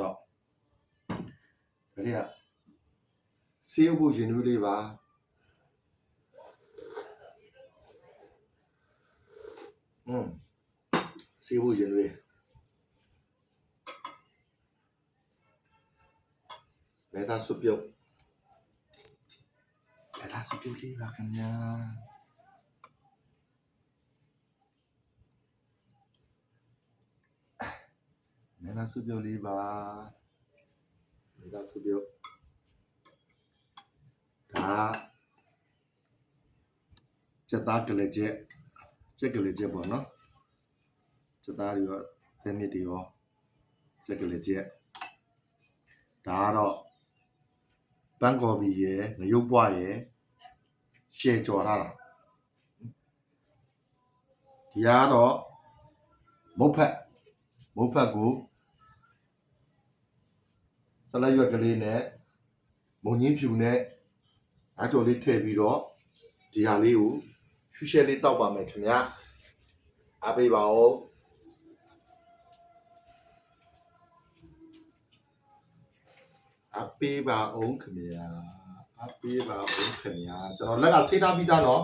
တော့ဒါတွေကဆေးဖို့ရင်နွေးလေးပါဆေးဖို့ရင်နွေးမဲသားစုပြုတ်မဲသားစုပြုတ်လေးပါခင်ဗျာမဲသားစုပြုတ်လေးပါမဲသားစုပြုတ်ဒါစက်သားကလေးကျက်ကလေးကျက်ပေါ့နော်စက်သားတွေရောသဲမြစ်တွေရောစက်ကလေးကျက်ဒါကတော့ဘန်ကော်ဘီရယ်ငရုတ်ပွားရယ်ရှယ်ကြော်ထားတာဒီကတော့မုတ်ဖက်ကိုဆလရွက်ကလေးနဲ့မုံညင်းဖြူနဲ့အားကြော်လေးထည့်ပြီးတော့ဒီဟာလေးကိုရှူရှဲလေးတောက်ပါမယ်ခင်ဗျာအားပေးပါဦးအားပေးပါဦးခင်ဗျာအားပေးပါဦးခင်ဗျာကျွန်တော်လက်ကဆေးထားပြီးသားနော်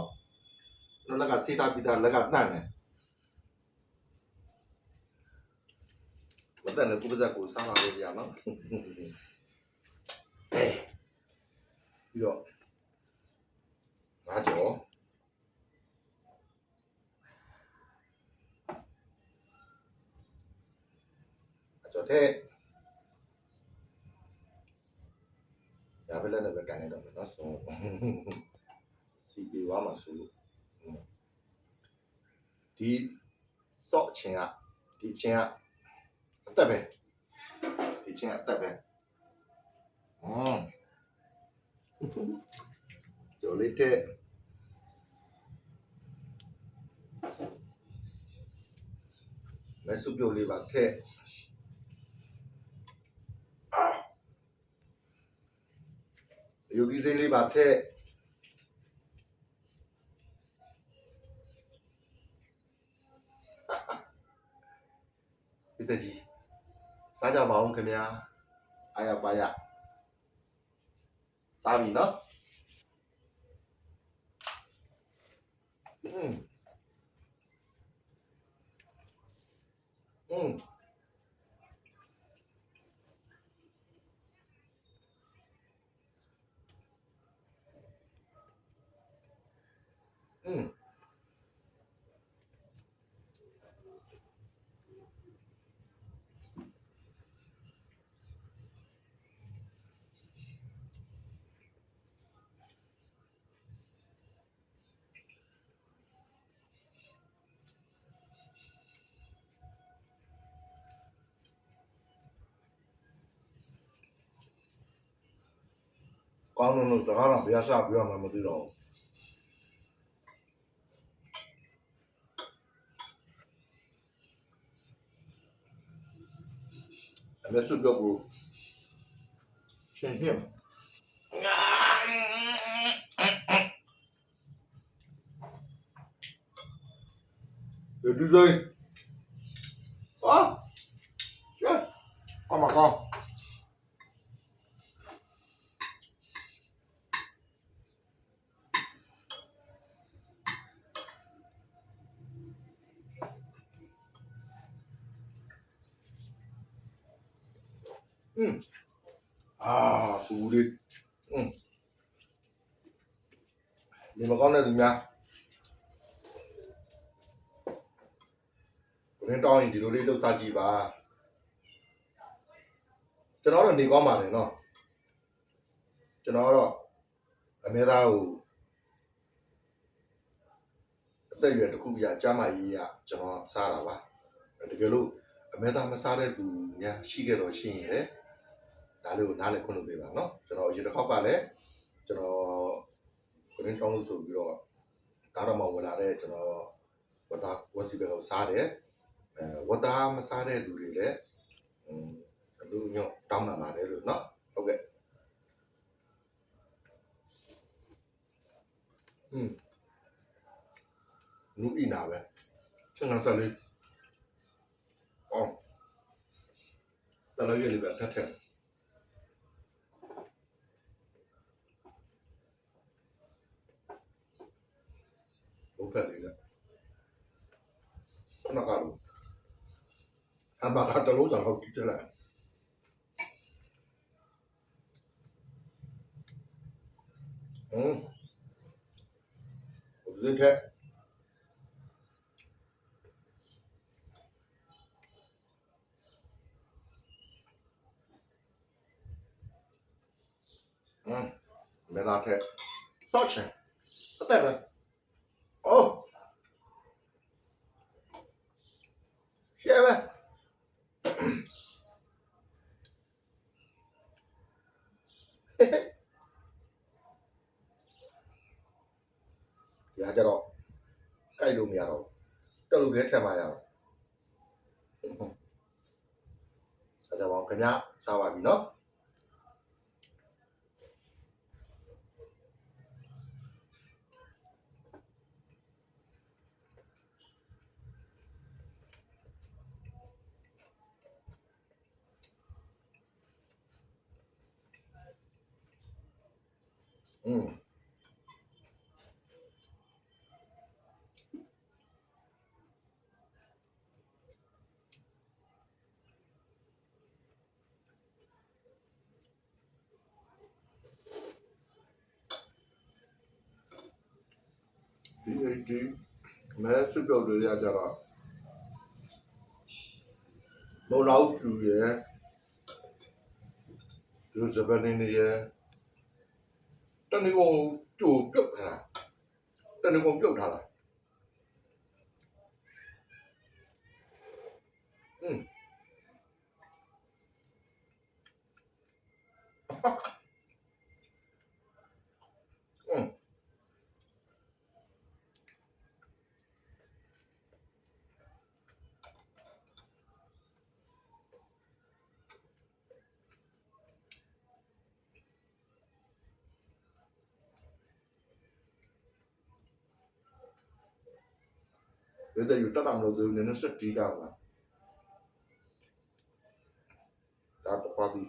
ကျွန်တော်လက်ကဆေးထားပြီးသားလက်ကနှံ့တယ်မတန်လည်းကိုပါဇက်ကိုစားပါလို့ရနော်ပြီးတော့ငါကြော်တဲ့ရပါလည်းပဲကန်ရတော့မယ်နော်ဆိုစီပီဝါမှာဆိုလို့ဒီစော့ချင်းကဒီချင်းကအသက်ပဲဒီချင်းကအသက်ပဲကြော်လေးတဲ့မဲစုပြုတ်လေးပါတဲ့ယူကီစိလေးပါတဲ့ဒီတကြီးစားကြပါအောင်ခင်ဗျာအားရပါရစားပြီနော်ကောင်းလို့စကားတော့ဘယ်စပြောမှမသိတော့ဘူးအဲ့ဒါစုပြုတ်ကိုရှင်းပြဒီဇိုင်းmy god pù đi nhưng mà con này thì nha nên to thì nó đi đâu xa gì bà cho nó là đi có mà này nó cho nó đó là mẹ tao đây là nó cũng giả cha mày cho nó xa là ba để cái lúc mẹ tao mà xa đây tụ nha xí cái rồi xí đấy đã được nãy là con được về nó cho nó chỉ nó khóc vào đấy cho nó nên trong số rồi ta ra màu là đây cho nó và ta có gì về xa đấy và ta mà xa đây đủ đấy đủ nhau trong là mà đấy được nó ok nụ in nào vậy chắc là sao đi တလို့ရလေးပဲထက်ထက်ဘုဖက်လေးကခဏကတော့အမကတလို့ကြောင့်ဟုတ်ကြည့်လိုက်ဒီထက်没拿开，少吃，不带呗。哦，谢呗。嘿嘿，也ကြတော့ကြိုက်လို့မရတော့တက်လို့လည်းထက်မှရတော့ဆက်ကြပါဦးခင်ဗျာစားပါပြီနော်ဒီမဲဆွပြုတ်တွေရကြတော့မလောက်ကျူရဲ့ဒီစပယ်နေနေရဲ့တဏီကုံကြိုပြုတ်ထားတဏီကုံပြုတ်ထားလားဒီတဲ့ယူတတ်တယ်လို့ဒီနည်းစက်တီးကြလားဒါတော့ဖာဒီ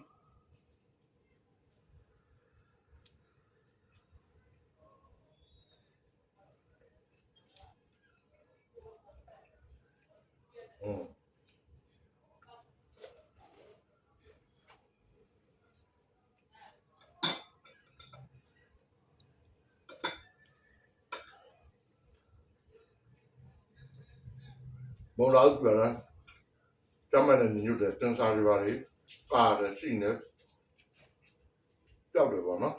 မလောက်ကျူလားကျမနဲ့ညွတ်တဲ့တင်စားတွေပါလေကားတယ်ရှိနေကြောက်တယ်ပေါ့နော်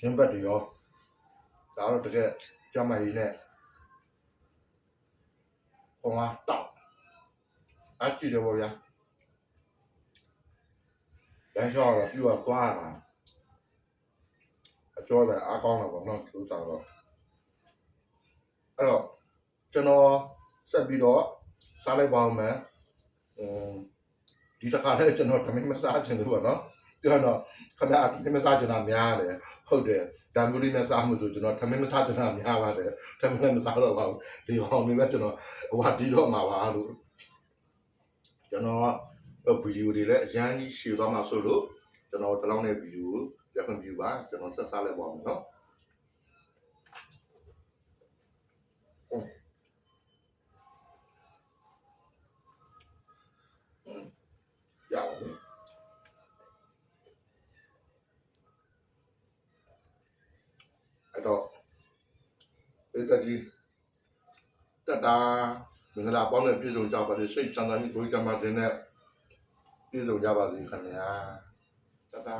ရှင်းဘက်တွေရောဒါတော့တကယ်ကျမကြီးနဲ့ဟောမှာတောက်အကြည့်တယ်ပေါ့ဗျာလမ်းလျှောက်တော့ပြီးတော့သွားတာအကျော်လည်းအားကောင်းတာပေါ့နော်သူစားတော့အဲ့တော့ကျွန်တော်ဆက်ပြီးတော့စားလိုက်ပါဦးမယ်ဒီတစ်ခါလည်းကျွန်တော်တမင်မစားချင်ဘူးပေါ့နော်ပြောတော့ခင်ဗျာတမင်မစားချင်တာများတယ်ဟုတ်တယ်ဒါမျိုးလေးနဲ့စားမှုဆိုကျွန်တော်တမင်မစားချင်တာများပါတယ်တမင်လည်းမစားတော့ပါဘူးဒီကောင်လေးပဲကျွန်တော်ဟိုတီးတော့မှာပါလို့ကျွန်တော်ဗီဒီယိုတွေလည်းအရန်ကြီးရှည်သွားမှာဆိုလို့ကျွန်တော်တလောက်နဲ့ဗီဒီယိုရခွင့်ပြုပါကျွန်တော်ဆက်စားလိုက်ပါမယ်နော်ရပါတယ်အဲ့တော့ဒီတကြီးတတာမင်္ဂလာပေါင်းနဲ့ပြည့်စုံကြပါစေစိတ်ချမ်းသာပြီးကိုယ်ကျမ်းမာခြင်းနဲ့ပြည့်စုံကြပါစေခင်ဗျာတတာ